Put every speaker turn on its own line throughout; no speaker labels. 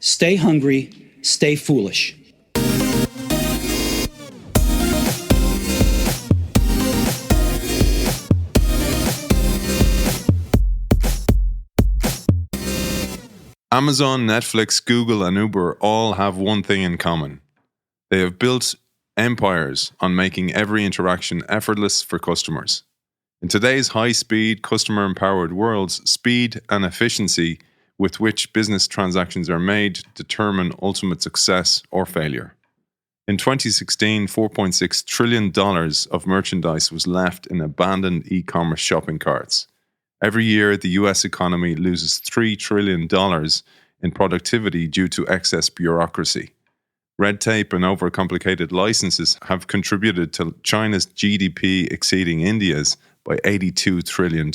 Stay hungry, stay foolish.
Amazon, Netflix, Google, and Uber all have one thing in common. They have built empires on making every interaction effortless for customers. In today's high-speed, customer-empowered world, speed and efficiency with which business transactions are made determine ultimate success or failure. In 2016, $4.6 trillion of merchandise was left in abandoned e-commerce shopping carts. Every year, the US economy loses $3 trillion in productivity due to excess bureaucracy. Red tape and overcomplicated licenses have contributed to China's GDP exceeding India's by $82 trillion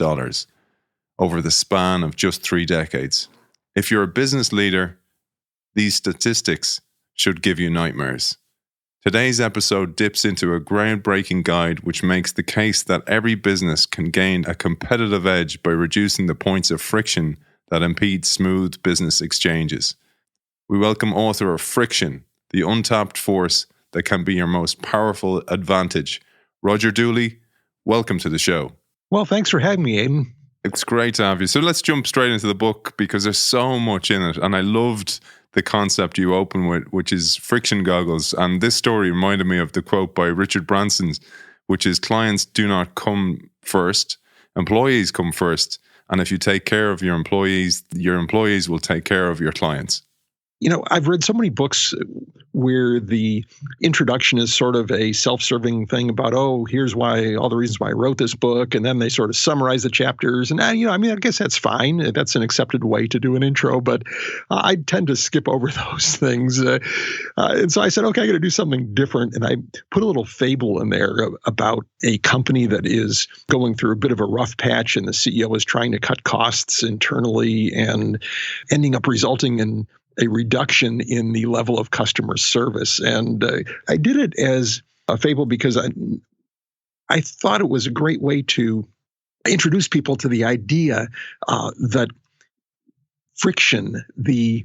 over the span of just 3 decades. If you're a business leader, these statistics should give you nightmares. Today's episode dips into a groundbreaking guide which makes the case that every business can gain a competitive edge by reducing the points of friction that impede smooth business exchanges. We welcome author of Friction, the untapped force that can be your most powerful advantage. Roger Dooley, welcome to the show.
Well, thanks for having me, Aidan.
It's great to have you. So let's jump straight into the book because there's so much in it. And I loved the concept you open with, which is friction goggles. And this story reminded me of the quote by Richard Branson's, which is clients do not come first, employees come first. And if you take care of your employees will take care of your clients.
You know, I've read so many books where the introduction is sort of a self-serving thing about, oh, here's why, all the reasons why I wrote this book. And then they sort of summarize the chapters. And, I guess that's fine. That's an accepted way to do an intro. But I tend to skip over those things. And so I said, okay, I got to do something different. And I put a little fable in there about a company that is going through a bit of a rough patch. And the CEO is trying to cut costs internally and ending up resulting in a reduction in the level of customer service. And I did it as a fable because I thought it was a great way to introduce people to the idea that friction, the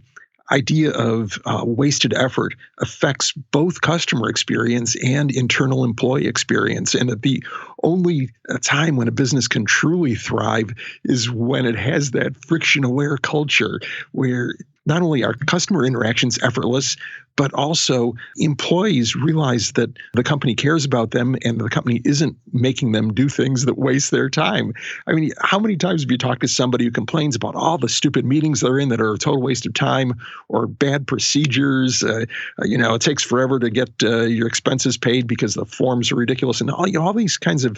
idea of wasted effort, affects both customer experience and internal employee experience. And that the only time when a business can truly thrive is when it has that friction-aware culture where not only are customer interactions effortless, but also employees realize that the company cares about them and the company isn't making them do things that waste their time. I mean, how many times have you talked to somebody who complains about all the stupid meetings they're in that are a total waste of time or bad procedures? It takes forever to get your expenses paid because the forms are ridiculous, and all these kinds of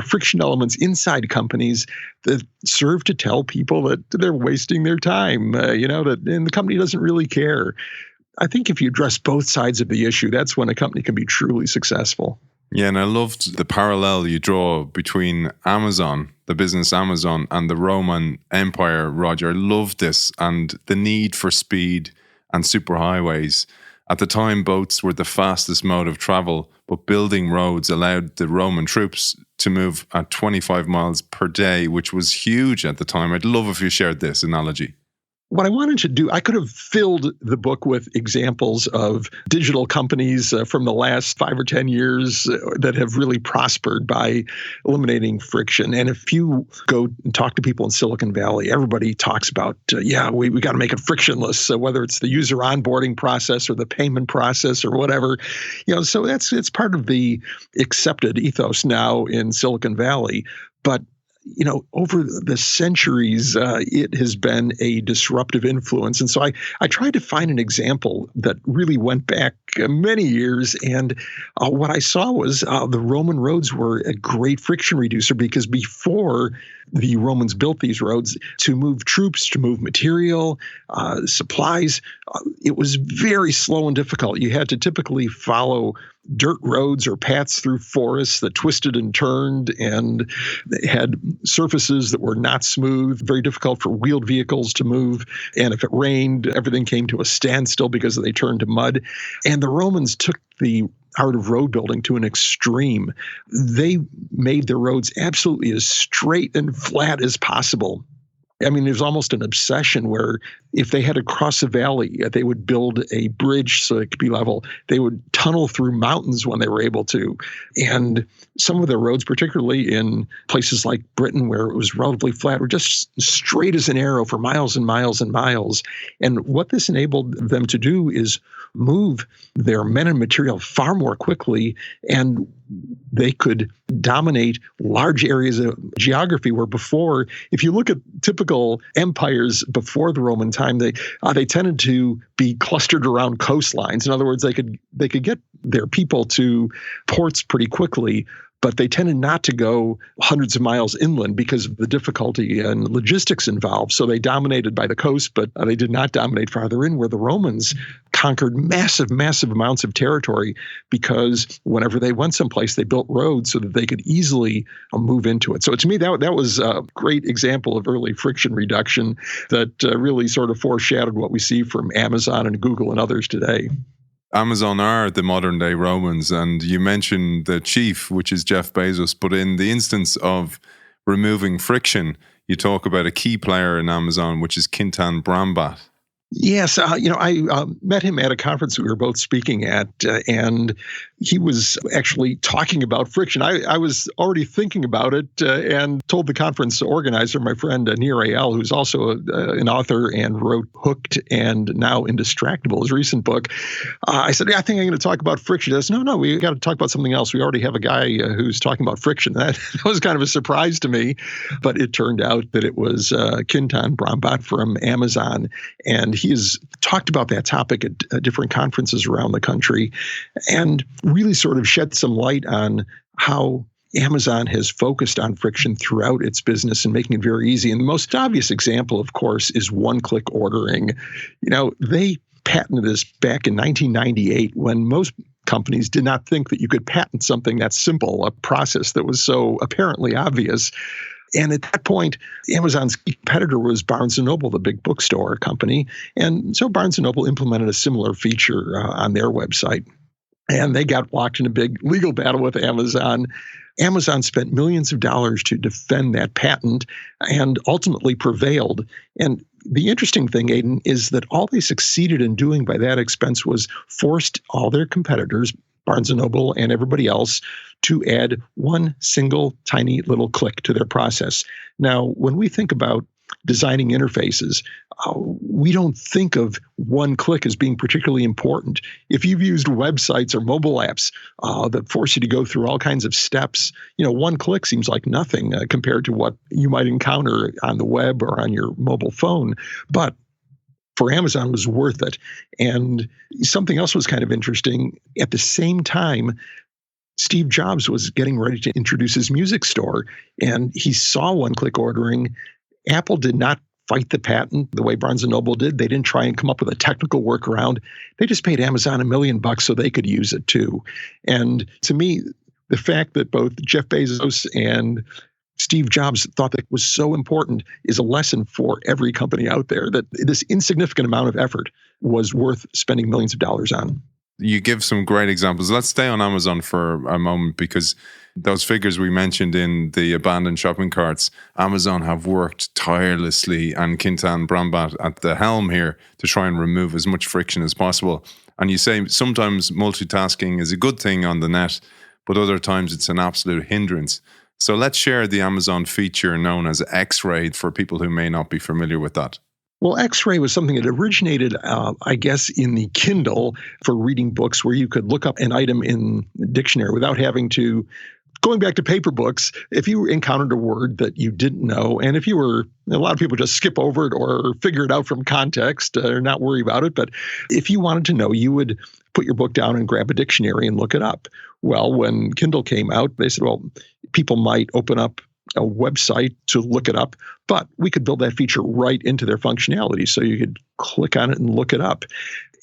friction elements inside companies that serve to tell people that they're wasting their time, and the company doesn't really care. I think if you address both sides of the issue, that's when a company can be truly successful.
Yeah, and I loved the parallel you draw between Amazon, the business Amazon, and the Roman Empire, Roger. I loved this, and the need for speed and superhighways. At the time, boats were the fastest mode of travel, but building roads allowed the Roman troops to move at 25 miles per day, which was huge at the time. I'd love if you shared this analogy.
What I wanted to do, I could have filled the book with examples of digital companies from the last 5 or 10 years that have really prospered by eliminating friction. And if you go and talk to people in Silicon Valley, everybody talks about, we got to make it frictionless. So whether it's the user onboarding process or the payment process or whatever, so it's part of the accepted ethos now in Silicon Valley. But over the centuries, it has been a disruptive influence. And so I tried to find an example that really went back many years. And what I saw was the Roman roads were a great friction reducer because before the Romans built these roads to move troops, to move material, supplies, it was very slow and difficult. You had to typically follow dirt roads or paths through forests that twisted and turned and had surfaces that were not smooth, very difficult for wheeled vehicles to move. And if it rained, everything came to a standstill because they turned to mud. And the Romans took the art of road building to an extreme. They made their roads absolutely as straight and flat as possible. I mean, there's almost an obsession where If they had to cross a valley, they would build a bridge so it could be level. They would tunnel through mountains when they were able to. And some of the roads, particularly in places like Britain, where it was relatively flat, were just straight as an arrow for miles and miles and miles. And what this enabled them to do is move their men and material far more quickly, and they could dominate large areas of geography where before, if you look at typical empires before the Roman time, they tended to be clustered around coastlines. In other words, they could get their people to ports pretty quickly, but they tended not to go hundreds of miles inland because of the difficulty and logistics involved. So they dominated by the coast, but they did not dominate farther in, where the Romans conquered massive, massive amounts of territory because whenever they went someplace, they built roads so that they could easily move into it. So to me, that was a great example of early friction reduction that really sort of foreshadowed what we see from Amazon and Google and others today.
Amazon are the modern day Romans, and you mentioned the chief, which is Jeff Bezos, but in the instance of removing friction, you talk about a key player in Amazon, which is Kintan Brambat.
Yes, I met him at a conference we were both speaking at, and he was actually talking about friction. I was already thinking about it and told the conference organizer, my friend Nir Eyal, who's also an author and wrote Hooked and now Indistractable, his recent book. I said, I think I'm going to talk about friction. He says, no, we got to talk about something else. We already have a guy who's talking about friction. That was kind of a surprise to me, but it turned out that it was Kintan Brambat from Amazon, and he has talked about that topic at different conferences around the country and really sort of shed some light on how Amazon has focused on friction throughout its business and making it very easy. And the most obvious example, of course, is one-click ordering. They patented this back in 1998 when most companies did not think that you could patent something that simple, a process that was so apparently obvious. And at that point, Amazon's competitor was Barnes & Noble, the big bookstore company. And so Barnes & Noble implemented a similar feature on their website. And they got locked in a big legal battle with Amazon. Amazon spent millions of dollars to defend that patent and ultimately prevailed. And the interesting thing, Aidan, is that all they succeeded in doing by that expense was forced all their competitors, Barnes & Noble and everybody else, to add one single tiny little click to their process. Now, when we think about designing interfaces, we don't think of one click as being particularly important. If you've used websites or mobile apps that force you to go through all kinds of steps, one click seems like nothing compared to what you might encounter on the web or on your mobile phone. But for Amazon, it was worth it. And something else was kind of interesting. At the same time, Steve Jobs was getting ready to introduce his music store, and he saw one-click ordering. Apple did not fight the patent the way Barnes & Noble did. They didn't try and come up with a technical workaround. They just paid Amazon $1 million so they could use it too. And to me, the fact that both Jeff Bezos and Steve Jobs thought that was so important is a lesson for every company out there, that this insignificant amount of effort was worth spending millions of dollars on.
You give some great examples. Let's stay on Amazon for a moment, because those figures we mentioned in the abandoned shopping carts, Amazon have worked tirelessly, and Kintan Brambat at the helm here, to try and remove as much friction as possible. And you say sometimes multitasking is a good thing on the net, but other times it's an absolute hindrance. So let's share the Amazon feature known as X-Ray for people who may not be familiar with that.
Well, X-Ray was something that originated, I guess, in the Kindle for reading books, where you could look up an item in the dictionary without having to, going back to paper books, if you encountered a word that you didn't know, and if you were, a lot of people just skip over it or figure it out from context or not worry about it. But if you wanted to know, you would put your book down and grab a dictionary and look it up. Well, when Kindle came out, they said, well, people might open up a website to look it up, but we could build that feature right into their functionality so you could click on it and look it up.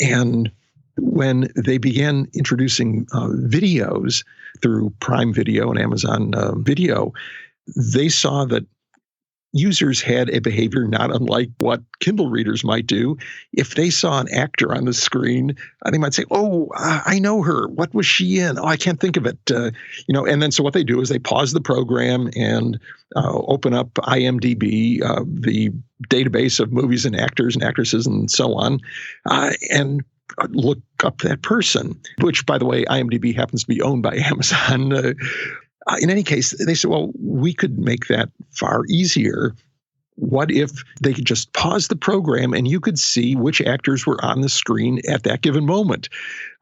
And when they began introducing videos through Prime Video and Amazon Video, they saw that users had a behavior not unlike what Kindle readers might do. If they saw an actor on the screen, they might say, "Oh, I know her. What was she in? Oh, I can't think of it." And then so what they do is they pause the program and open up IMDb, the database of movies and actors and actresses and so on, and look up that person, which, by the way, IMDb happens to be owned by Amazon. In any case, they said, well, we could make that far easier. What if they could just pause the program and you could see which actors were on the screen at that given moment?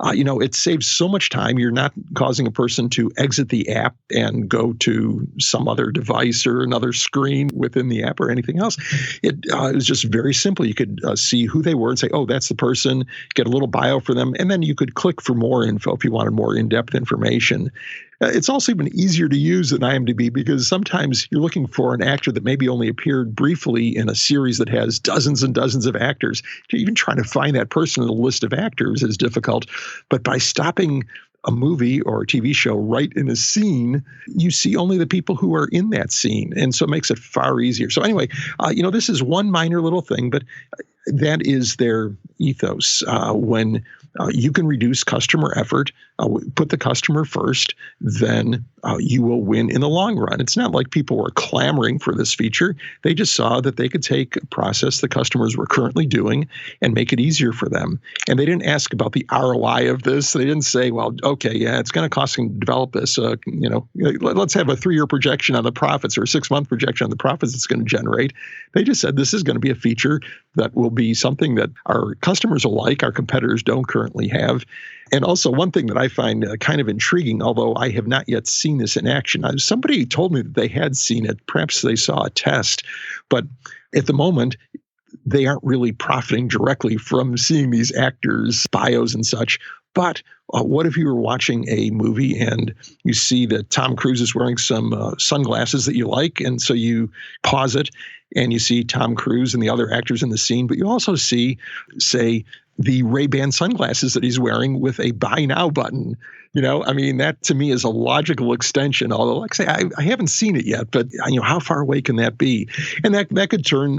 It saves so much time. You're not causing a person to exit the app and go to some other device or another screen within the app or anything else. It was just very simple. You could see who they were and say, oh, that's the person, get a little bio for them, and then you could click for more info if you wanted more in-depth information. It's also even easier to use than IMDb because sometimes you're looking for an actor that maybe only appeared briefly in a series that has dozens and dozens of actors. Even trying to find that person in a list of actors is difficult. But by stopping a movie or a TV show right in a scene, you see only the people who are in that scene. And so it makes it far easier. So anyway, this is one minor little thing, but that is their ethos. When you can reduce customer effort, put the customer first, then you will win in the long run. It's not like people were clamoring for this feature. They just saw that they could take a process the customers were currently doing and make it easier for them. And they didn't ask about the ROI of this. They didn't say, well, okay, yeah, it's going to cost them to develop this. Let's have a 3-year projection on the profits or a 6-month projection on the profits it's going to generate. They just said this is going to be a feature that will be something that our customers will like, our competitors don't currently have. And also one thing that I find kind of intriguing, although I have not yet seen this in action, somebody told me that they had seen it. Perhaps they saw a test, but at the moment, they aren't really profiting directly from seeing these actors' bios and such. But what if you were watching a movie and you see that Tom Cruise is wearing some sunglasses that you like, and so you pause it and you see Tom Cruise and the other actors in the scene, but you also see, say, the Ray-Ban sunglasses that he's wearing with a buy now button. That to me is a logical extension, although like I say, I haven't seen it yet, but how far away can that be? And that could turn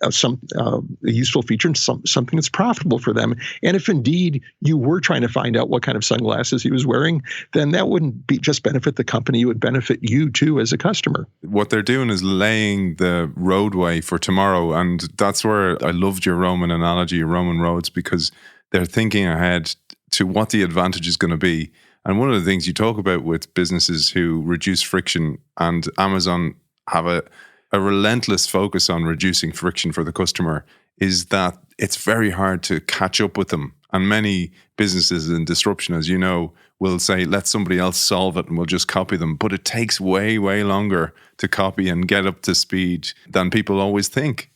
a useful feature into something that's profitable for them. And if indeed you were trying to find out what kind of sunglasses he was wearing, then that wouldn't just benefit the company, it would benefit you too as a customer.
What they're doing is laying the roadway for tomorrow. And that's where I loved your Roman analogy, Roman roads, because they're thinking ahead to what the advantage is going to be. And one of the things you talk about with businesses who reduce friction, and Amazon have a relentless focus on reducing friction for the customer, is that it's very hard to catch up with them. And many businesses in disruption, as you know, will say, let somebody else solve it and we'll just copy them. But it takes way, way longer to copy and get up to speed than people always think.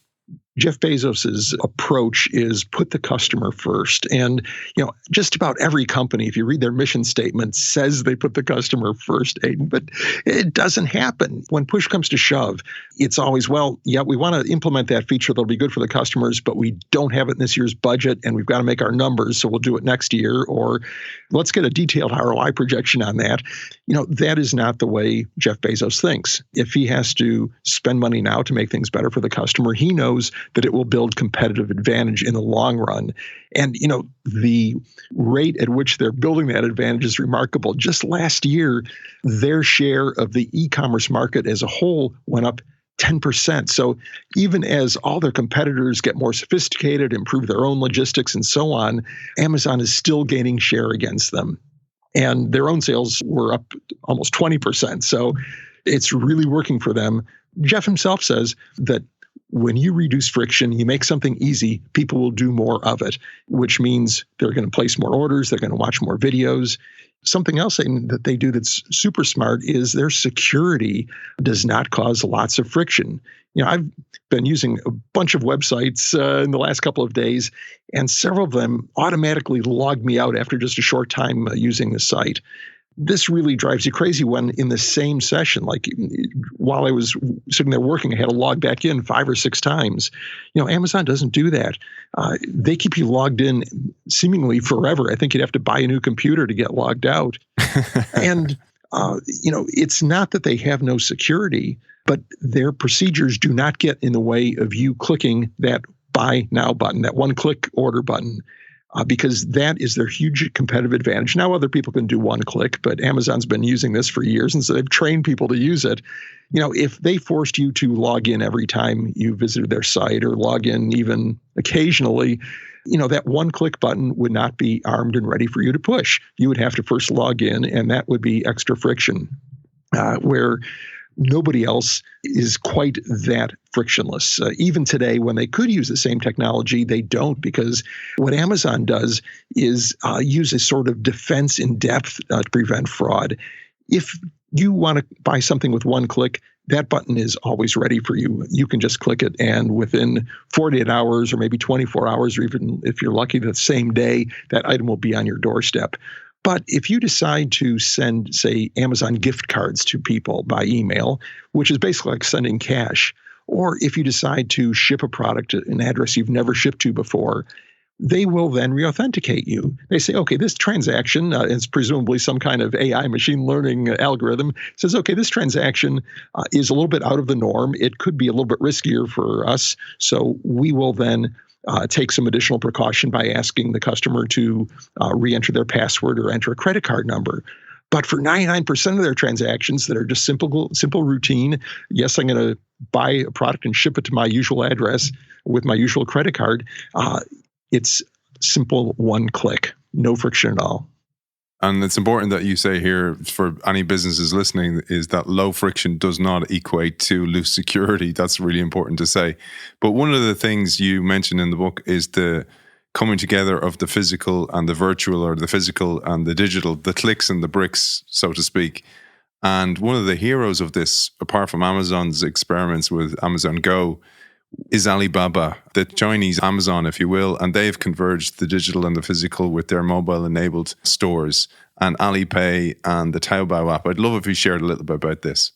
Jeff Bezos's approach is put the customer first. And, just about every company, if you read their mission statement, says they put the customer first, Aidan, but it doesn't happen. When push comes to shove, it's always, well, yeah, we want to implement that feature that'll be good for the customers, but we don't have it in this year's budget and we've got to make our numbers, so we'll do it next year, or let's get a detailed ROI projection on that. That is not the way Jeff Bezos thinks. If he has to spend money now to make things better for the customer, he knows that it will build competitive advantage in the long run. And, the rate at which they're building that advantage is remarkable. Just last year, their share of the e-commerce market as a whole went up 10%. So even as all their competitors get more sophisticated, improve their own logistics and so on, Amazon is still gaining share against them. And their own sales were up almost 20%. So it's really working for them. Jeff himself says that when you reduce friction, you make something easy, people will do more of it, which means they're going to place more orders, they're going to watch more videos. Something else that they do that's super smart is their security does not cause lots of friction. I've been using a bunch of websites in the last couple of days, and several of them automatically log me out after just a short time using the site. This really drives you crazy when in the same session, like while I was sitting there working, I had to log back in 5 or 6 times. Amazon doesn't do that. They keep you logged in seemingly forever. I think you'd have to buy a new computer to get logged out. And, it's not that they have no security. but their procedures do not get in the way of you clicking that buy now button, that one-click order button, because that is their huge competitive advantage. Now other people can do one click, but Amazon's been using this for years, and so they've trained people to use it. If they forced you to log in every time you visited their site or log in even occasionally, that one-click button would not be armed and ready for you to push. You would have to first log in, and that would be extra friction, where nobody else is quite that frictionless. Even today, when they could use the same technology, they don't, because what Amazon does is use a sort of defense in depth to prevent fraud. If you want to buy something with one click, that button is always ready for you. You can just click it, and within 48 hours or maybe 24 hours, or even if you're lucky, the same day, that item will be on your doorstep. But if you decide to send, say, Amazon gift cards to people by email, which is basically like sending cash, or if you decide to ship a product to an address you've never shipped to before, they will then re-authenticate you. They say, okay, this transaction is presumably some kind of AI machine learning algorithm, says, okay, this transaction is a little bit out of the norm. It could be a little bit riskier for us. So we will then take some additional precaution by asking the customer to re-enter their password or enter a credit card number. But for 99% of their transactions that are just simple routine, yes, I'm going to buy a product and ship it to my usual address with my usual credit card, it's simple one click, no friction at all.
And it's important that you say here, for any businesses listening, is that low friction does not equate to loose security. That's really important to say. But one of the things you mentioned in the book is the coming together of the physical and the virtual, or the physical and the digital, the clicks and the bricks, so to speak. And one of the heroes of this, apart from Amazon's experiments with Amazon Go, is Alibaba, the Chinese Amazon, if you will, and they've converged the digital and the physical with their mobile-enabled stores, and Alipay and the Taobao app. I'd love if you shared a little bit about this.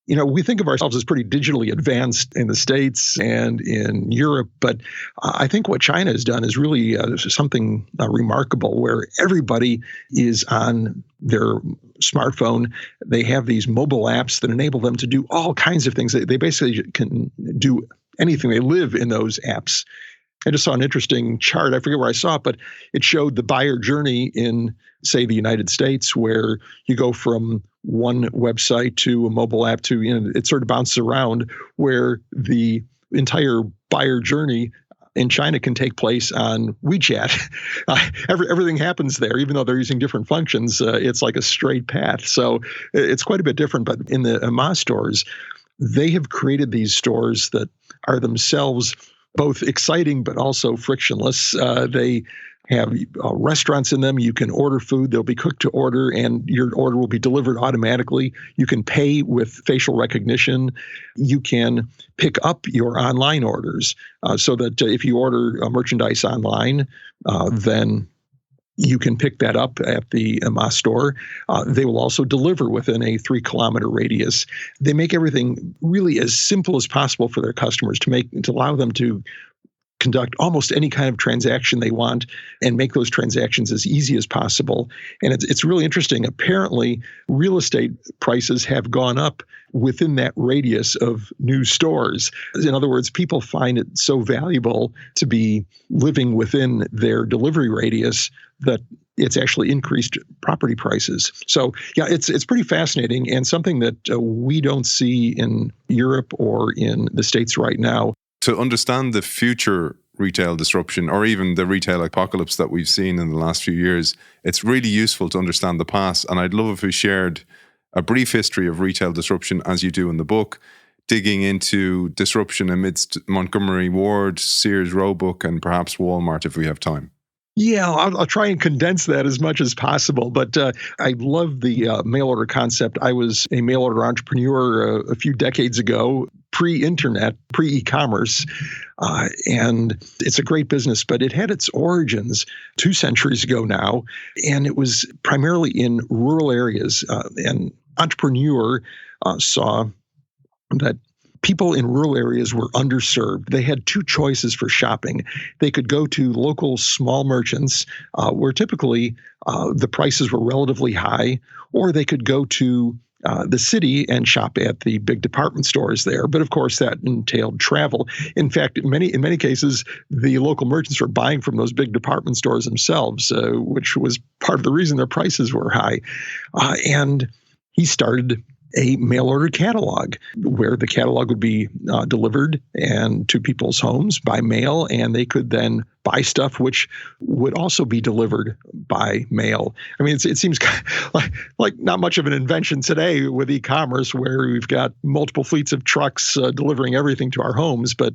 We think of ourselves as pretty digitally advanced in the States and in Europe, but I think what China has done is really something remarkable, where everybody is on their smartphone. They have these mobile apps that enable them to do all kinds of things. They basically can do anything. They live in those apps. I just saw an interesting chart. I forget where I saw it, but it showed the buyer journey in, say, the United States, where you go from one website to a mobile app to, it sort of bounces around, where the entire buyer journey in China can take place on WeChat. Everything happens there, even though they're using different functions. It's like a straight path. So it's quite a bit different. But in the Ma stores, they have created these stores that are themselves both exciting but also frictionless. They have restaurants in them. You can order food. They'll be cooked to order, and your order will be delivered automatically. You can pay with facial recognition. You can pick up your online orders so that if you order merchandise online, then you can pick that up at the Ma store. They will also deliver within a 3-kilometer radius. They make everything really as simple as possible for their customers to allow them to conduct almost any kind of transaction they want and make those transactions as easy as possible. And it's really interesting. Apparently, real estate prices have gone up within that radius of new stores. In other words, people find it so valuable to be living within their delivery radius that it's actually increased property prices. So yeah, it's pretty fascinating, and something that we don't see in Europe or in the States right now.
To understand the future retail disruption, or even the retail apocalypse that we've seen in the last few years, it's really useful to understand the past. And I'd love if we shared a brief history of retail disruption, as you do in the book, digging into disruption amidst Montgomery Ward, Sears Roebuck, and perhaps Walmart if we have time.
Yeah, I'll try and condense that as much as possible. But I love the mail order concept. I was a mail order entrepreneur a few decades ago, pre-internet, pre-e-commerce. And it's a great business, but it had its origins 2 centuries ago now. And it was primarily in rural areas. An entrepreneur saw that people in rural areas were underserved. They had 2 choices for shopping. They could go to local small merchants, where typically the prices were relatively high, or they could go to the city and shop at the big department stores there. But of course, that entailed travel. In fact, in many cases, the local merchants were buying from those big department stores themselves, which was part of the reason their prices were high. And he started a mail order catalog where the catalog would be delivered and to people's homes by mail, and they could then buy stuff which would also be delivered by mail. I mean, it seems like not much of an invention today with e-commerce, where we've got multiple fleets of trucks delivering everything to our homes. But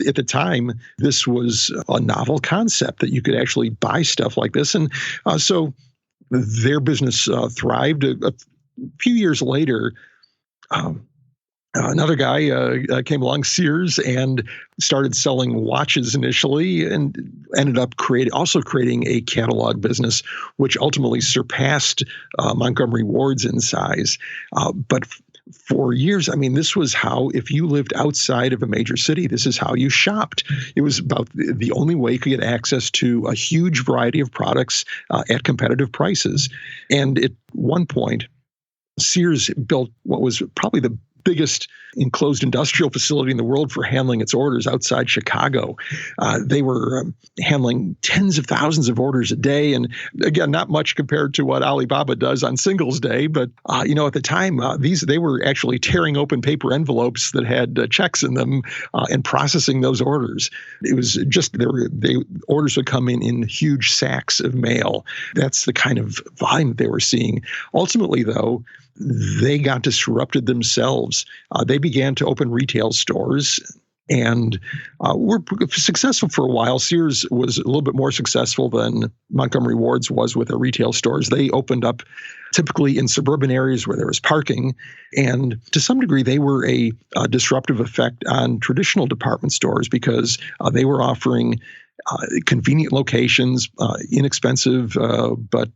at the time, this was a novel concept that you could actually buy stuff like this. And so their business thrived. A few years later, another guy came along, Sears, and started selling watches initially, and ended up creating a catalog business, which ultimately surpassed Montgomery Ward's in size. But for years, I mean, this was how, if you lived outside of a major city, this is how you shopped. It was about the only way you could get access to a huge variety of products at competitive prices. And at one point, Sears built what was probably the biggest enclosed industrial facility in the world for handling its orders outside Chicago. They were handling tens of thousands of orders a day. And again, not much compared to what Alibaba does on Singles Day. But, at the time, they were actually tearing open paper envelopes that had checks in them and processing those orders. It was just, orders would come in huge sacks of mail. That's the kind of volume that they were seeing. Ultimately, though, they got disrupted themselves. They began to open retail stores and were successful for a while. Sears was a little bit more successful than Montgomery Ward's was with their retail stores. They opened up typically in suburban areas where there was parking. And to some degree, they were a disruptive effect on traditional department stores because they were offering convenient locations, inexpensive, but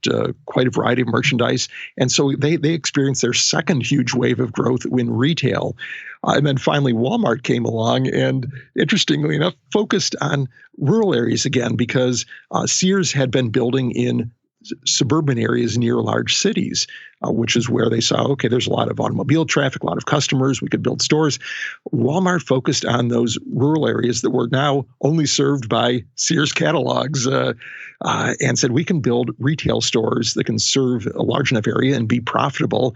quite a variety of merchandise. And so they experienced their second huge wave of growth in retail. And then finally, Walmart came along and, interestingly enough, focused on rural areas again, because Sears had been building in suburban areas near large cities, which is where they saw, okay, there's a lot of automobile traffic, a lot of customers, we could build stores. Walmart focused on those rural areas that were now only served by Sears catalogs and said, we can build retail stores that can serve a large enough area and be profitable.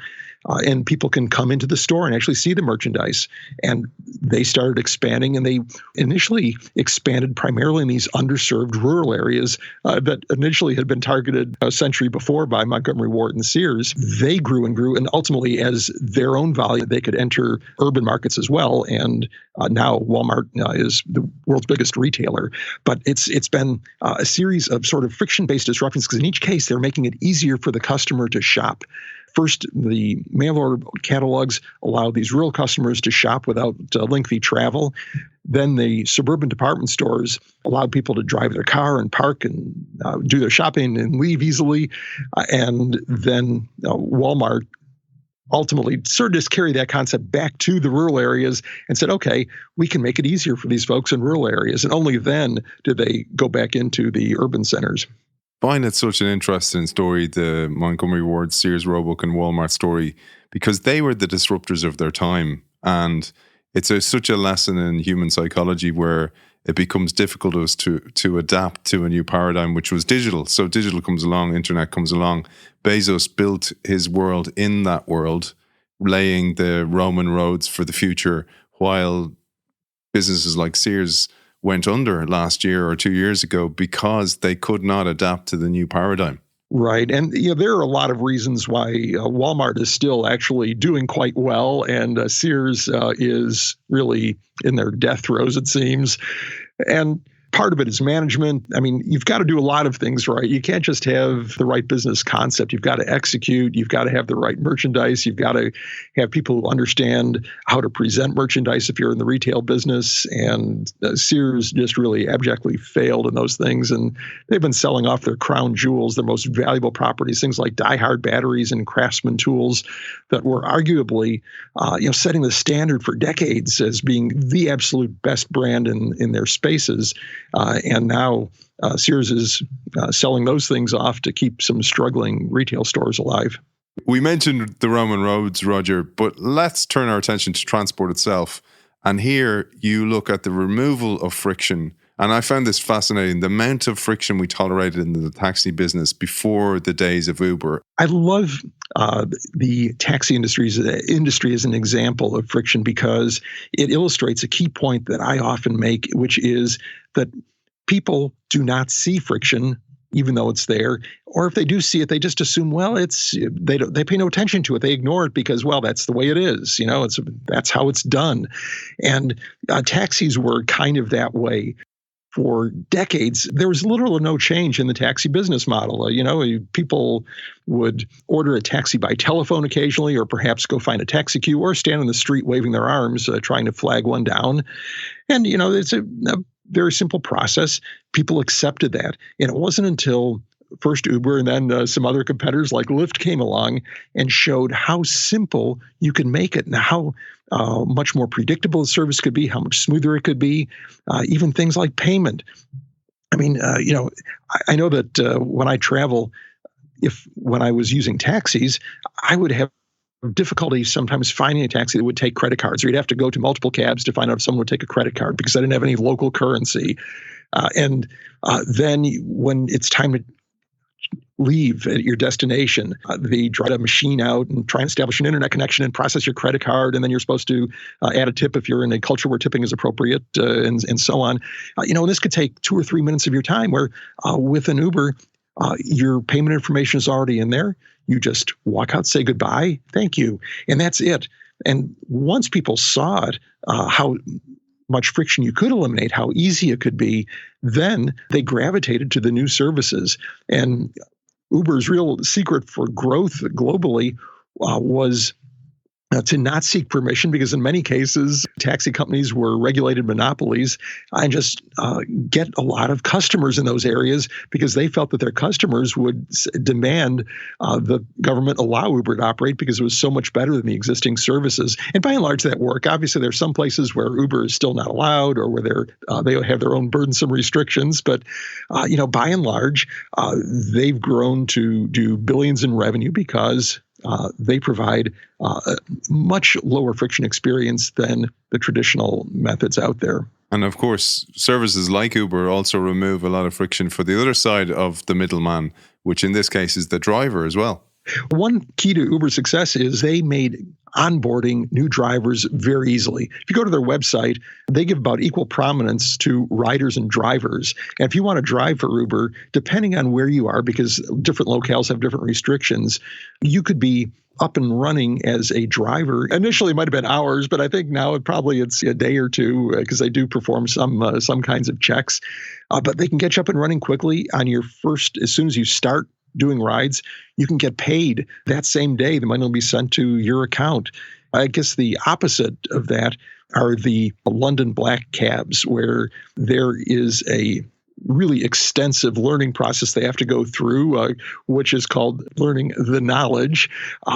And people can come into the store and actually see the merchandise. And they started expanding, and they initially expanded primarily in these underserved rural areas that initially had been targeted a century before by Montgomery Ward and Sears. They grew and grew, and ultimately, as their own value, they could enter urban markets as well. And now Walmart is the world's biggest retailer. But it's been a series of sort of friction-based disruptions, because in each case, they're making it easier for the customer to shop. First, the mail order catalogs allow these rural customers to shop without lengthy travel. Then the suburban department stores allowed people to drive their car and park and do their shopping and leave easily. And then Walmart ultimately sort of just carried that concept back to the rural areas and said, okay, we can make it easier for these folks in rural areas. And only then did they go back into the urban centers.
I find it such an interesting story, the Montgomery Ward, Sears, Roebuck and Walmart story, because they were the disruptors of their time. And it's such a lesson in human psychology where it becomes difficult for us to adapt to a new paradigm, which was digital. So digital comes along, internet comes along. Bezos built his world in that world, laying the Roman roads for the future, while businesses like Sears went under last year or 2 years ago because they could not adapt to the new paradigm.
Right. And there are a lot of reasons why Walmart is still actually doing quite well, and Sears is really in their death throes, it seems. And part of it is management. I mean, you've got to do a lot of things right. You can't just have the right business concept. You've got to execute. You've got to have the right merchandise. You've got to have people who understand how to present merchandise if you're in the retail business. And Sears just really abjectly failed in those things. And they've been selling off their crown jewels, their most valuable properties, things like die-hard batteries and Craftsman tools that were arguably, setting the standard for decades as being the absolute best brand in their spaces. And now Sears is selling those things off to keep some struggling retail stores alive.
We mentioned the Roman roads, Roger, but let's turn our attention to transport itself. And here you look at the removal of friction. And I found this fascinating, the amount of friction we tolerated in the taxi business before the days of Uber.
I love the taxi industry as an example of friction because it illustrates a key point that I often make, which is that people do not see friction even though it's there, or if they do see it, they just assume, well, they pay no attention to it. They ignore it because, well, that's the way it is. That's how it's done. And taxis were kind of that way. For decades, there was little or no change in the taxi business model. People would order a taxi by telephone occasionally, or perhaps go find a taxi queue, or stand on the street waving their arms, trying to flag one down. And, it's a very simple process. People accepted that. And it wasn't until first Uber and then some other competitors like Lyft came along and showed how simple you can make it and how much more predictable the service could be, how much smoother it could be, even things like payment. I mean, I know that when I travel, when I was using taxis, I would have difficulty sometimes finding a taxi that would take credit cards, or you'd have to go to multiple cabs to find out if someone would take a credit card because I didn't have any local currency. And then when it's time to leave at your destination, they draw a machine out and try and establish an internet connection and process your credit card. And then you're supposed to add a tip if you're in a culture where tipping is appropriate, and so on. And this could take 2 or 3 minutes of your time, where with an Uber, your payment information is already in there. You just walk out, say goodbye, thank you, and that's it. And once people saw it, how much friction you could eliminate, how easy it could be, then they gravitated to the new services. And Uber's real secret for growth globally was to not seek permission, because in many cases, taxi companies were regulated monopolies, and just get a lot of customers in those areas because they felt that their customers would demand the government allow Uber to operate because it was so much better than the existing services. And by and large, that worked. Obviously, there's some places where Uber is still not allowed, or where they have their own burdensome restrictions. But by and large, they've grown to do billions in revenue because they provide a much lower friction experience than the traditional methods out there.
And of course, services like Uber also remove a lot of friction for the other side of the middleman, which in this case is the driver as well.
One key to Uber's success is they made onboarding new drivers very easily. If you go to their website, they give about equal prominence to riders and drivers. And if you want to drive for Uber, depending on where you are, because different locales have different restrictions, you could be up and running as a driver. Initially, it might have been hours, but I think now it's a day or two, because they do perform some kinds of checks. But they can get you up and running quickly on your first, as soon as you start doing rides, you can get paid that same day. The money will be sent to your account. I guess the opposite of that are the London black cabs, where there is a really extensive learning process they have to go through, which is called learning the knowledge,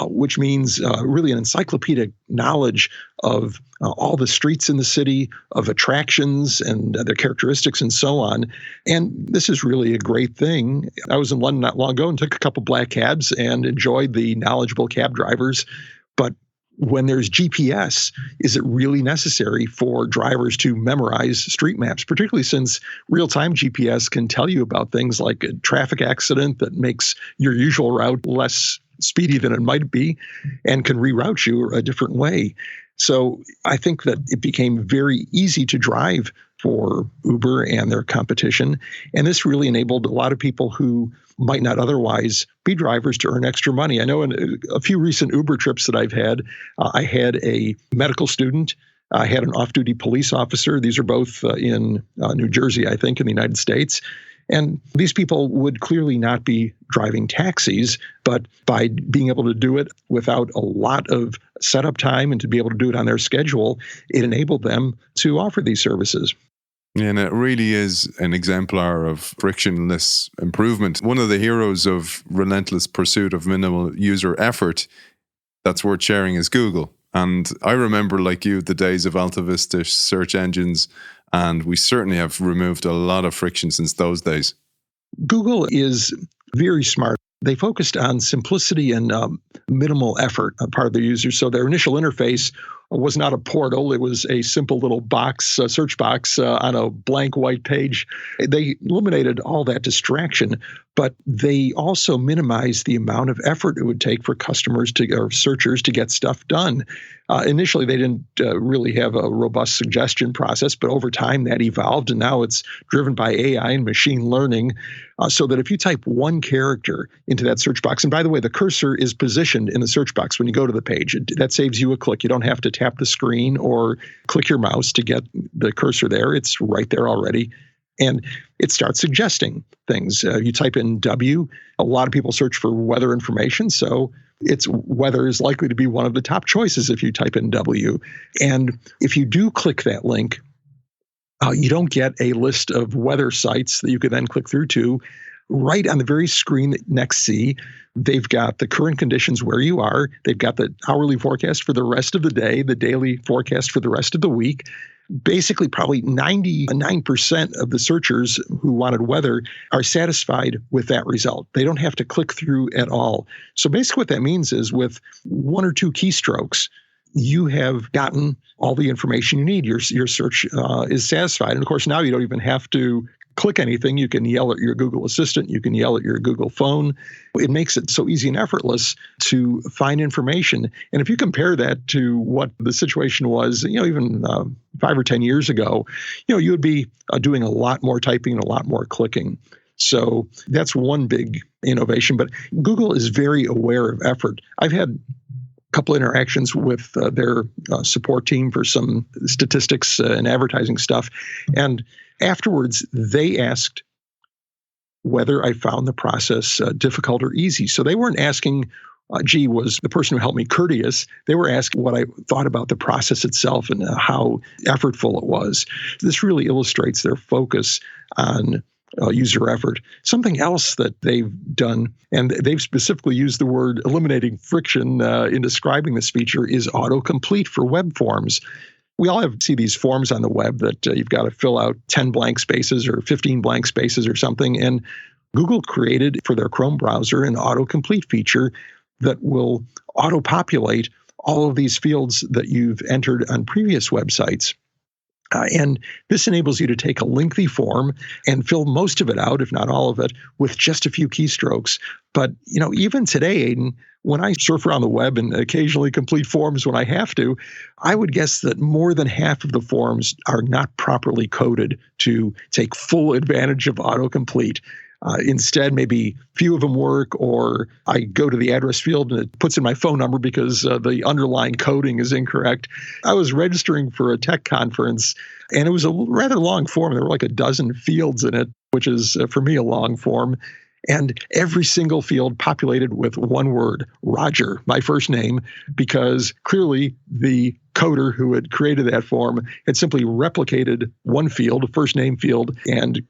which means really an encyclopedic knowledge of all the streets in the city, of attractions and their characteristics and so on. And this is really a great thing. I was in London not long ago and took a couple black cabs and enjoyed the knowledgeable cab drivers. But when there's GPS, is it really necessary for drivers to memorize street maps, particularly since real-time GPS can tell you about things like a traffic accident that makes your usual route less speedy than it might be and can reroute you a different way? So I think that it became very easy to drive for Uber and their competition. And this really enabled a lot of people who might not otherwise be drivers to earn extra money. I know in a few recent Uber trips that I've had, I had a medical student, I had an off-duty police officer. These are both in New Jersey, I think, in the United States. And these people would clearly not be driving taxis, but by being able to do it without a lot of setup time and to be able to do it on their schedule, it enabled them to offer these services.
And it really is an exemplar of frictionless improvement. One of the heroes of relentless pursuit of minimal user effort that's worth sharing is Google. And I remember, like you, the days of Alta Vista search engines, and we certainly have removed a lot of friction since those days.
Google is very smart They focused on simplicity and minimal effort on part of their users. So their initial interface was not a portal. It was a simple little box, search box on a blank white page. They eliminated all that distraction, but they also minimized the amount of effort it would take for customers or searchers to get stuff done. Initially, they didn't really have a robust suggestion process, but over time that evolved, and now it's driven by AI and machine learning, so that if you type one character into that search box, and by the way, the cursor is positioned in the search box when you go to the page. That saves you a click. You don't have to tap the screen or click your mouse to get the cursor there. It's right there already. And it starts suggesting things. You type in W, a lot of people search for weather information, so weather is likely to be one of the top choices if you type in W. And if you do click that link, you don't get a list of weather sites that you could then click through to. Right on the very screen next C, they've got the current conditions where you are. They've got the hourly forecast for the rest of the day, the daily forecast for the rest of the week. Basically, probably 99% of the searchers who wanted weather are satisfied with that result. They don't have to click through at all. So basically what that means is with one or two keystrokes, you have gotten all the information you need. Your search is satisfied. And of course, now you don't even have to click anything. You can yell at your Google Assistant. You can yell at your Google phone. It makes it so easy and effortless to find information. And if you compare that to what the situation was, even 5 or 10 years ago, you would be doing a lot more typing and a lot more clicking. So that's one big innovation. But Google is very aware of effort. I've had couple interactions with their support team for some statistics and advertising stuff. And afterwards, they asked whether I found the process difficult or easy. So they weren't asking, was the person who helped me courteous? They were asking what I thought about the process itself and how effortful it was. This really illustrates their focus on user effort. Something else that they've done, and they've specifically used the word eliminating friction in describing this feature, is autocomplete for web forms. We all see these forms on the web that you've got to fill out 10 blank spaces or 15 blank spaces or something. And Google created for their Chrome browser an autocomplete feature that will auto-populate all of these fields that you've entered on previous websites. And this enables you to take a lengthy form and fill most of it out, if not all of it, with just a few keystrokes. But, even today, Aidan, when I surf around the web and occasionally complete forms when I have to, I would guess that more than half of the forms are not properly coded to take full advantage of autocomplete. Instead, maybe few of them work, or I go to the address field and it puts in my phone number because the underlying coding is incorrect. I was registering for a tech conference, and it was a rather long form. There were like a dozen fields in it, which is, for me, a long form. And every single field populated with one word, Roger, my first name, because clearly the coder who had created that form had simply replicated one field, a first name field, and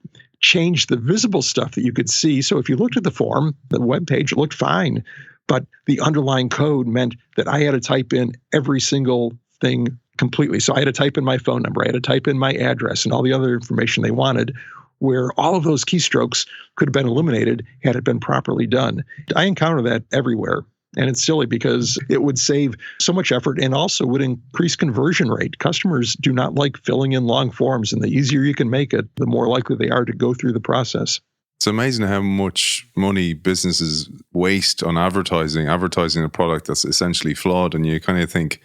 changed the visible stuff that you could see. So if you looked at the form, the web page looked fine, but the underlying code meant that I had to type in every single thing completely. So I had to type in my phone number, I had to type in my address and all the other information they wanted, where all of those keystrokes could have been eliminated had it been properly done. I encounter that everywhere. And it's silly because it would save so much effort and also would increase conversion rate. Customers do not like filling in long forms, and the easier you can make it, the more likely they are to go through the process.
It's amazing how much money businesses waste on advertising a product that's essentially flawed. And you kind of think,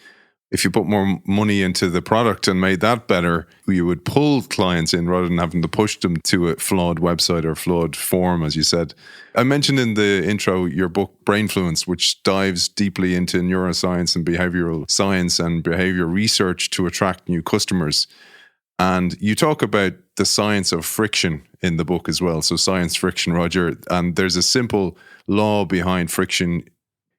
if you put more money into the product and made that better, you would pull clients in rather than having to push them to a flawed website or flawed form, as you said. I mentioned in the intro your book, Brainfluence, which dives deeply into neuroscience and behavioral science and behavior research to attract new customers. And you talk about the science of friction in the book as well. So science friction, Roger. And there's a simple law behind friction.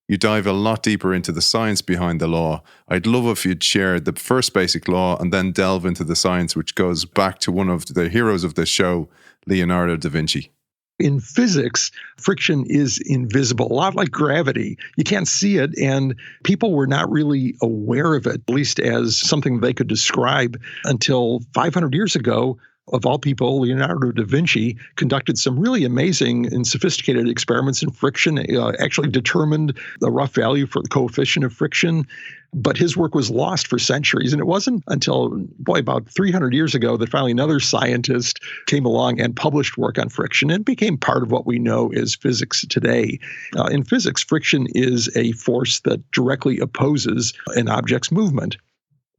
You dive a lot deeper into the science behind the law. I'd love if you'd share the first basic law and then delve into the science, which goes back to one of the heroes of this show, Leonardo da Vinci.
In physics, friction is invisible, a lot like gravity. You can't see it, and people were not really aware of it, at least as something they could describe until 500 years ago. of all people, Leonardo da Vinci conducted some really amazing and sophisticated experiments in friction, actually determined the rough value for the coefficient of friction. But his work was lost for centuries. And it wasn't until, about 300 years ago that finally another scientist came along and published work on friction and became part of what we know as physics today. In physics, friction is a force that directly opposes an object's movement.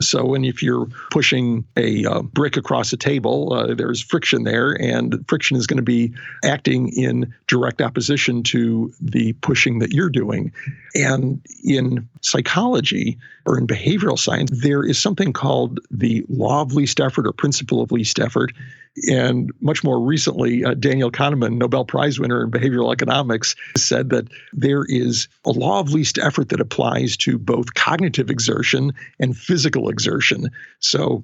So if you're pushing a brick across a table, there's friction there, and friction is going to be acting in direct opposition to the pushing that you're doing. And in psychology or in behavioral science, there is something called the law of least effort or principle of least effort. And much more recently, Daniel Kahneman, Nobel Prize winner in behavioral economics, said that there is a law of least effort that applies to both cognitive exertion and physical exertion. So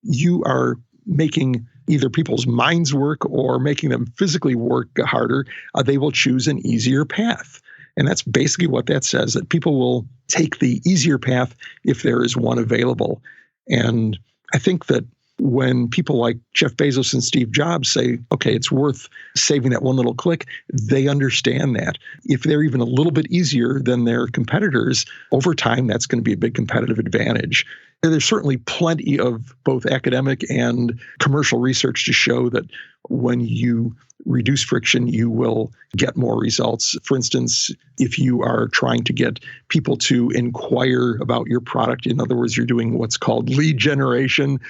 you are making either people's minds work or making them physically work harder. They will choose an easier path. And that's basically what that says, that people will take the easier path if there is one available. And I think that when people like Jeff Bezos and Steve Jobs say, okay, it's worth saving that one little click, they understand that. If they're even a little bit easier than their competitors, over time, that's going to be a big competitive advantage. There's certainly plenty of both academic and commercial research to show that when you reduce friction, you will get more results. For instance, if you are trying to get people to inquire about your product, in other words, you're doing what's called lead generation,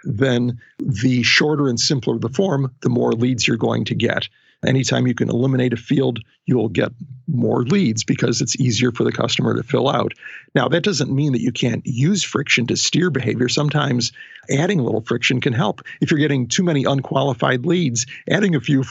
then the shorter and simpler the form, the more leads you're going to get. Anytime you can eliminate a field, you'll get more leads because it's easier for the customer to fill out. Now, that doesn't mean that you can't use friction to steer behavior. Sometimes adding a little friction can help. If you're getting too many unqualified leads, adding a few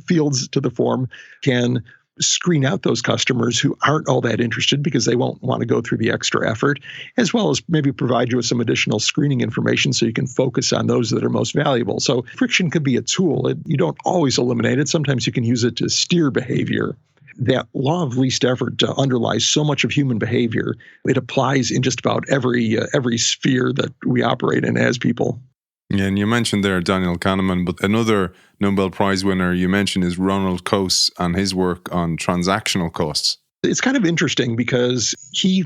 fields to the form can screen out those customers who aren't all that interested because they won't want to go through the extra effort, as well as maybe provide you with some additional screening information so you can focus on those that are most valuable. So friction could be a tool. You don't always eliminate it. Sometimes you can use it to steer behavior. That law of least effort underlies so much of human behavior. It applies in just about every sphere that we operate in as people.
Yeah, and you mentioned there Daniel Kahneman, but another Nobel Prize winner you mentioned is Ronald Coase and his work on transactional costs.
It's kind of interesting because he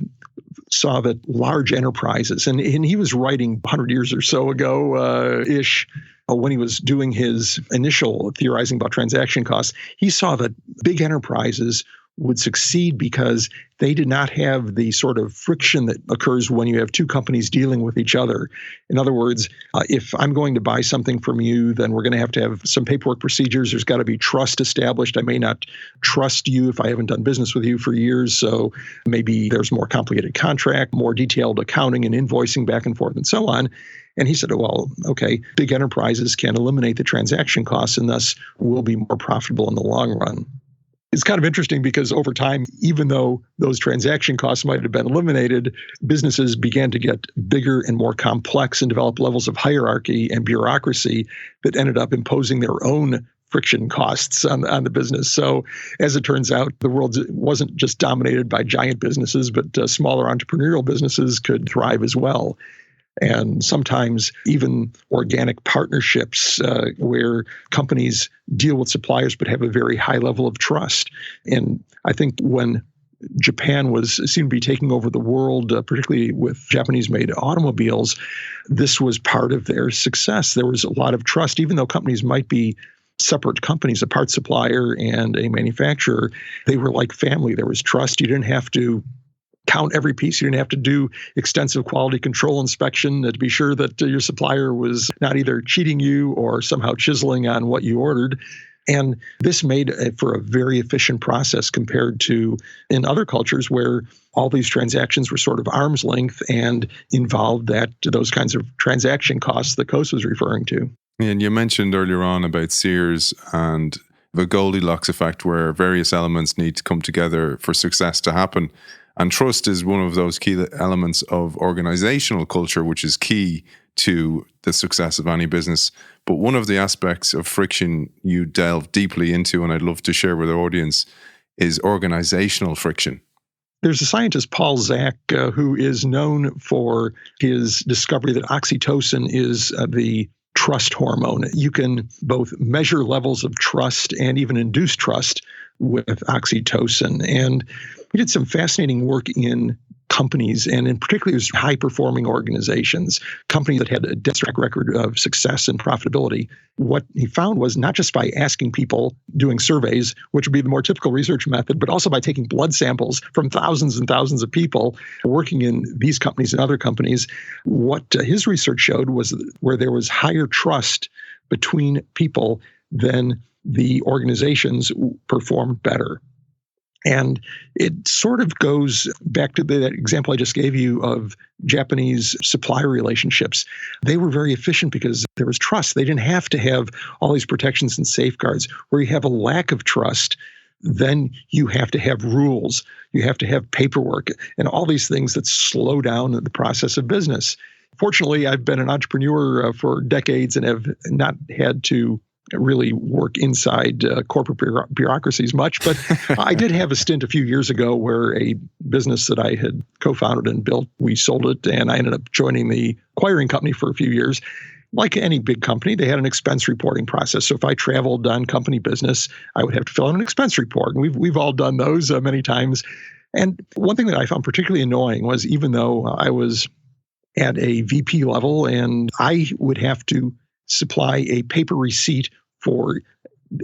saw that large enterprises, and he was writing 100 years or so ago-ish, when he was doing his initial theorizing about transaction costs, he saw that big enterprises would succeed because they did not have the sort of friction that occurs when you have two companies dealing with each other. In other words, if I'm going to buy something from you, then we're going to have some paperwork procedures. There's got to be trust established. I may not trust you if I haven't done business with you for years. So maybe there's more complicated contract, more detailed accounting and invoicing back and forth and so on. And he said, well, okay, big enterprises can eliminate the transaction costs and thus will be more profitable in the long run. It's kind of interesting because over time, even though those transaction costs might have been eliminated, businesses began to get bigger and more complex and develop levels of hierarchy and bureaucracy that ended up imposing their own friction costs on the business. So as it turns out, the world wasn't just dominated by giant businesses, but smaller entrepreneurial businesses could thrive as well. And sometimes even organic partnerships where companies deal with suppliers but have a very high level of trust. And I think when Japan seemed to be taking over the world, particularly with Japanese-made automobiles, this was part of their success. There was a lot of trust, even though companies might be separate companies, a parts supplier and a manufacturer, they were like family. There was trust. You didn't have to count every piece. You didn't have to do extensive quality control inspection to be sure that your supplier was not either cheating you or somehow chiseling on what you ordered. And this made for a very efficient process compared to in other cultures where all these transactions were sort of arm's length and involved those kinds of transaction costs that Coase was referring to.
And you mentioned earlier on about Sears and the Goldilocks effect where various elements need to come together for success to happen. And trust is one of those key elements of organizational culture, which is key to the success of any business. But one of the aspects of friction you delve deeply into, and I'd love to share with our audience, is organizational friction.
There's a scientist, Paul Zak, who is known for his discovery that oxytocin is the trust hormone. You can both measure levels of trust and even induce trust with oxytocin. And we did some fascinating work in companies, and in particular, high-performing organizations, companies that had a dead track record of success and profitability. What he found was not just by asking people, doing surveys, which would be the more typical research method, but also by taking blood samples from thousands and thousands of people working in these companies and other companies. What his research showed was where there was higher trust between people, then the organizations performed better. And it sort of goes back to that example I just gave you of Japanese supplier relationships. They were very efficient because there was trust. They didn't have to have all these protections and safeguards. Where you have a lack of trust, then you have to have rules. You have to have paperwork and all these things that slow down the process of business. Fortunately, I've been an entrepreneur for decades and have not had to really work inside corporate bureaucracies much. But I did have a stint a few years ago where a business that I had co-founded and built, we sold it, and I ended up joining the acquiring company for a few years. Like any big company, they had an expense reporting process. So if I traveled on company business, I would have to fill out an expense report. And we've all done those many times. And one thing that I found particularly annoying was, even though I was at a VP level and I would have to supply a paper receipt for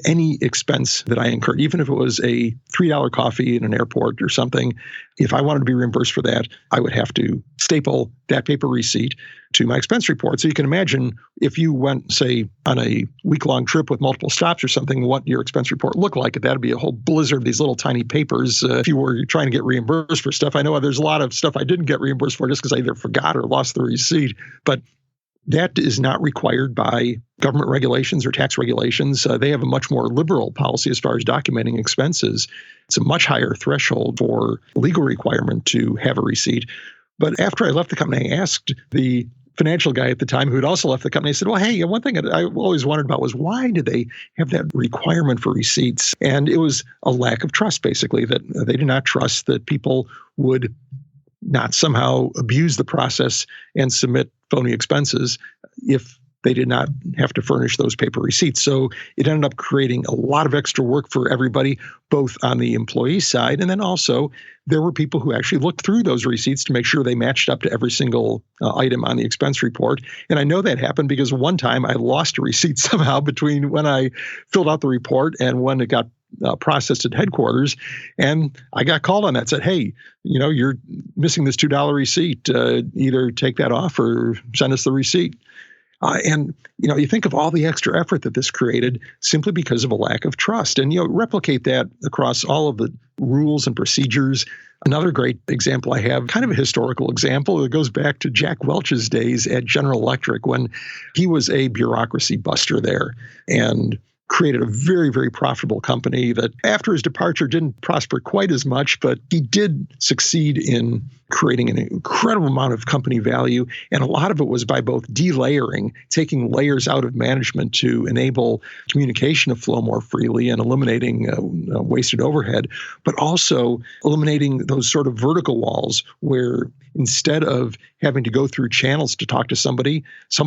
any expense that I incurred, even if it was a $3 coffee in an airport or something. If I wanted to be reimbursed for that, I would have to staple that paper receipt to my expense report. So you can imagine if you went, say, on a week-long trip with multiple stops or something, what your expense report looked like. That'd be a whole blizzard of these little tiny papers. If you were trying to get reimbursed for stuff, I know there's a lot of stuff I didn't get reimbursed for just because I either forgot or lost the receipt. But that is not required by government regulations or tax regulations. They have a much more liberal policy as far as documenting expenses. It's a much higher threshold for legal requirement to have a receipt. But after I left the company, I asked the financial guy at the time who had also left the company, I said, well, hey, one thing that I always wondered about was why did they have that requirement for receipts? And it was a lack of trust, basically, that they did not trust that people would not somehow abuse the process and submit phony expenses if they did not have to furnish those paper receipts. So it ended up creating a lot of extra work for everybody, both on the employee side, and then also there were people who actually looked through those receipts to make sure they matched up to every single item on the expense report. And I know that happened because one time I lost a receipt somehow between when I filled out the report and when it got processed at headquarters. And I got called on that, said, hey, you're missing this $2 receipt. Either take that off or send us the receipt. And you think of all the extra effort that this created simply because of a lack of trust. And, replicate that across all of the rules and procedures. Another great example I have, kind of a historical example, it goes back to Jack Welch's days at General Electric when he was a bureaucracy buster there and created a very, very profitable company that after his departure didn't prosper quite as much, but he did succeed in creating an incredible amount of company value. And a lot of it was by both delayering, taking layers out of management to enable communication to flow more freely and eliminating wasted overhead, but also eliminating those sort of vertical walls where instead of having to go through channels to talk to somebody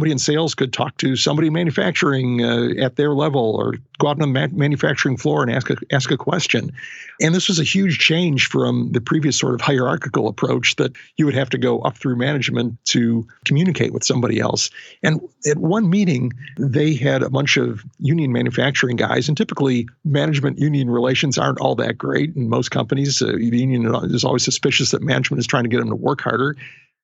in sales could talk to somebody in manufacturing at their level, or go out on the manufacturing floor and ask a question. And this was a huge change from the previous sort of hierarchical approach that you would have to go up through management to communicate with somebody else. And at one meeting, they had a bunch of union manufacturing guys, and typically management union relations aren't all that great in most companies. The union is always suspicious that management is trying to get them to work harder.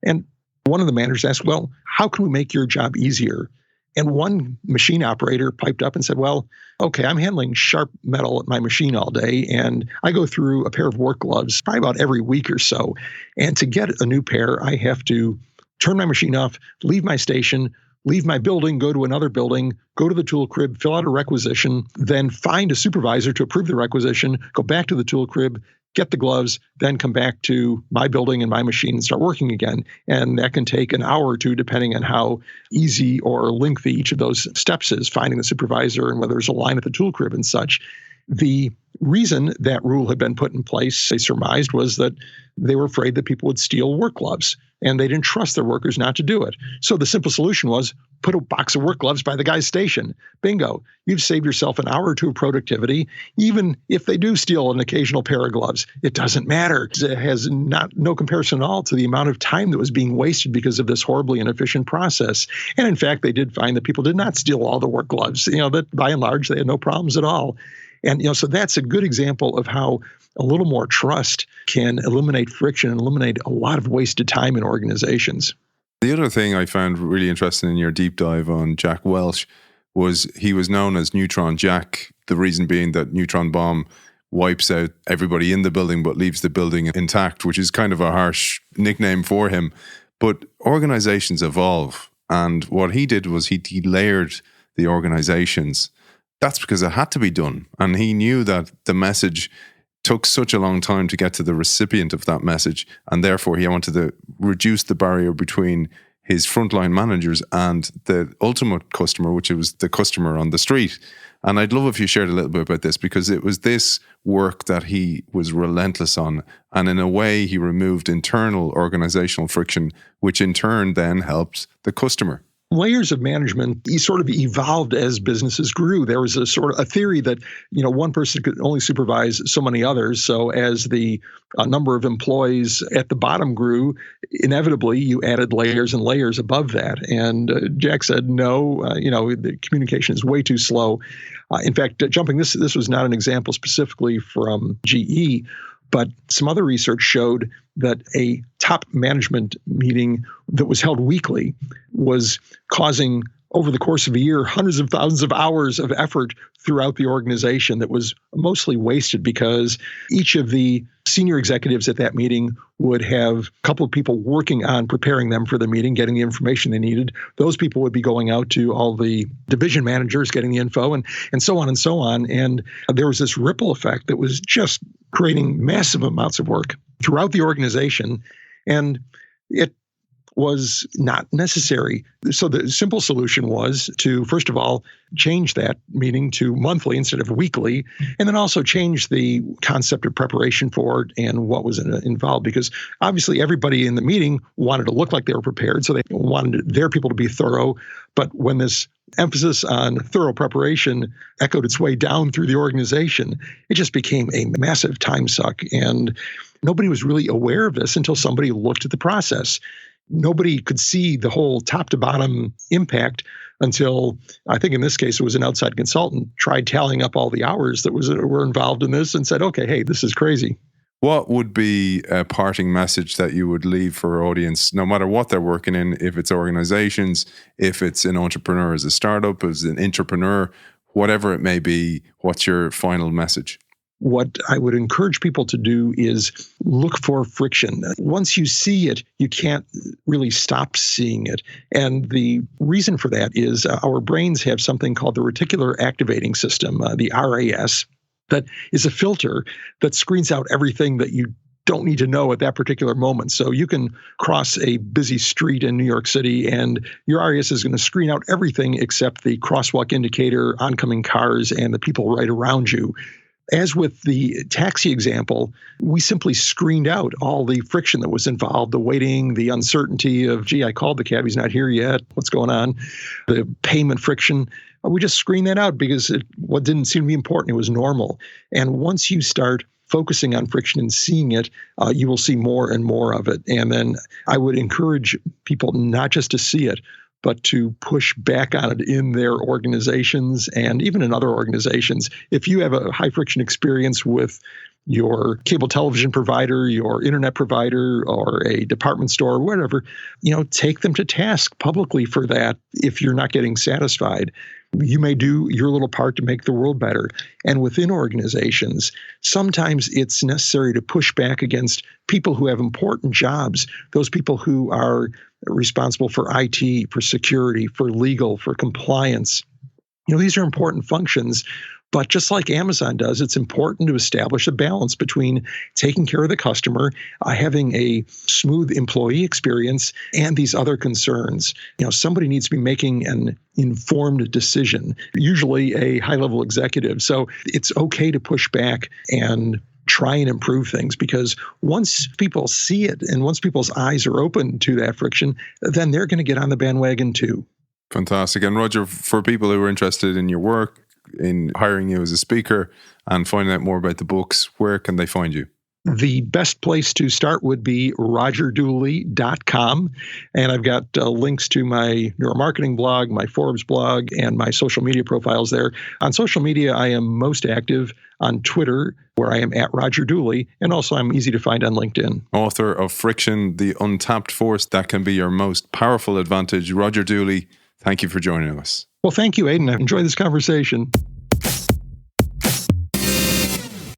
And one of the managers asked, well, how can we make your job easier? And one machine operator piped up and said, well, okay, I'm handling sharp metal at my machine all day, and I go through a pair of work gloves probably about every week or so. And to get a new pair, I have to turn my machine off, leave my station, leave my building, go to another building, go to the tool crib, fill out a requisition, then find a supervisor to approve the requisition, go back to the tool crib, get the gloves, then come back to my building and my machine and start working again. And that can take an hour or two, depending on how easy or lengthy each of those steps is, finding the supervisor and whether there's a line at the tool crib and such. The reason that rule had been put in place, they surmised, was that they were afraid that people would steal work gloves. and they didn't trust their workers not to do it. So the simple solution was put a box of work gloves by the guy's station. Bingo. You've saved yourself an hour or two of productivity. Even if they do steal an occasional pair of gloves, it doesn't matter. It has no comparison at all to the amount of time that was being wasted because of this horribly inefficient process. And in fact, they did find that people did not steal all the work gloves. That by and large, they had no problems at all. And so that's a good example of how a little more trust can eliminate friction and eliminate a lot of wasted time in organizations.
The other thing I found really interesting in your deep dive on Jack Welch was he was known as Neutron Jack, the reason being that neutron bomb wipes out everybody in the building but leaves the building intact, which is kind of a harsh nickname for him. But organizations evolve, and what he did was he layered the organizations. That's because it had to be done. And he knew that the message took such a long time to get to the recipient of that message. And therefore, he wanted to reduce the barrier between his frontline managers and the ultimate customer, which was the customer on the street. And I'd love if you shared a little bit about this, because it was this work that he was relentless on. And in a way, he removed internal organizational friction, which in turn then helped the customer.
Layers of management sort of evolved as businesses grew. There was a theory that, one person could only supervise so many others. So as the number of employees at the bottom grew, inevitably you added layers and layers above that. And Jack said, no, the communication is way too slow. In fact, this was not an example specifically from GE, but some other research showed that a top management meeting that was held weekly was causing, over the course of a year, hundreds of thousands of hours of effort throughout the organization that was mostly wasted, because each of the senior executives at that meeting would have a couple of people working on preparing them for the meeting, getting the information they needed. Those people would be going out to all the division managers, getting the info, and so on and so on. And there was this ripple effect that was just creating massive amounts of work throughout the organization. And it was not necessary. So the simple solution was to, first of all, change that meeting to monthly instead of weekly, and then also change the concept of preparation for it and what was involved, because obviously everybody in the meeting wanted to look like they were prepared, so they wanted their people to be thorough. But when this emphasis on thorough preparation echoed its way down through the organization, it just became a massive time suck. And nobody was really aware of this until somebody looked at the process. Nobody could see the whole top to bottom impact until, I think in this case, it was an outside consultant tried tallying up all the hours that were involved in this and said, okay, hey, this is crazy.
What would be a parting message that you would leave for our audience, no matter what they're working in, if it's organizations, if it's an entrepreneur as a startup, as an entrepreneur, whatever it may be, what's your final message?
What I would encourage people to do is look for friction. Once you see it, you can't really stop seeing it. And the reason for that is our brains have something called the reticular activating system, the RAS, that is a filter that screens out everything that you don't need to know at that particular moment. So you can cross a busy street in New York City and your RAS is going to screen out everything except the crosswalk indicator, oncoming cars, and the people right around you. As with the taxi example, we simply screened out all the friction that was involved, the waiting, the uncertainty of, gee, I called the cab, he's not here yet, what's going on, the payment friction. We just screened that out because what didn't seem to be important, it was normal. And once you start focusing on friction and seeing it, you will see more and more of it. And then I would encourage people not just to see it, but to push back on it in their organizations and even in other organizations. If you have a high friction experience with your cable television provider, your internet provider, or a department store, or whatever, take them to task publicly for that if you're not getting satisfied. You may do your little part to make the world better. And within organizations, sometimes it's necessary to push back against people who have important jobs, those people who are responsible for IT, for security, for legal, for compliance. These are important functions. But just like Amazon does, it's important to establish a balance between taking care of the customer, having a smooth employee experience, and these other concerns. Somebody needs to be making an informed decision, usually a high-level executive. So it's okay to push back and try and improve things, because once people see it and once people's eyes are open to that friction, then they're going to get on the bandwagon too.
Fantastic. And Roger, for people who are interested in your work, in hiring you as a speaker and finding out more about the books, where can they find you?
The best place to start would be rogerdooley.com. And I've got links to my neuromarketing blog, my Forbes blog, and my social media profiles there. On social media, I am most active on Twitter, where I am at Roger Dooley, and also I'm easy to find on LinkedIn.
Author of Friction, the Untapped Force That Can Be Your Most Powerful Advantage, Roger Dooley, thank you for joining us.
Well, thank you, Aidan. I've enjoyed this conversation.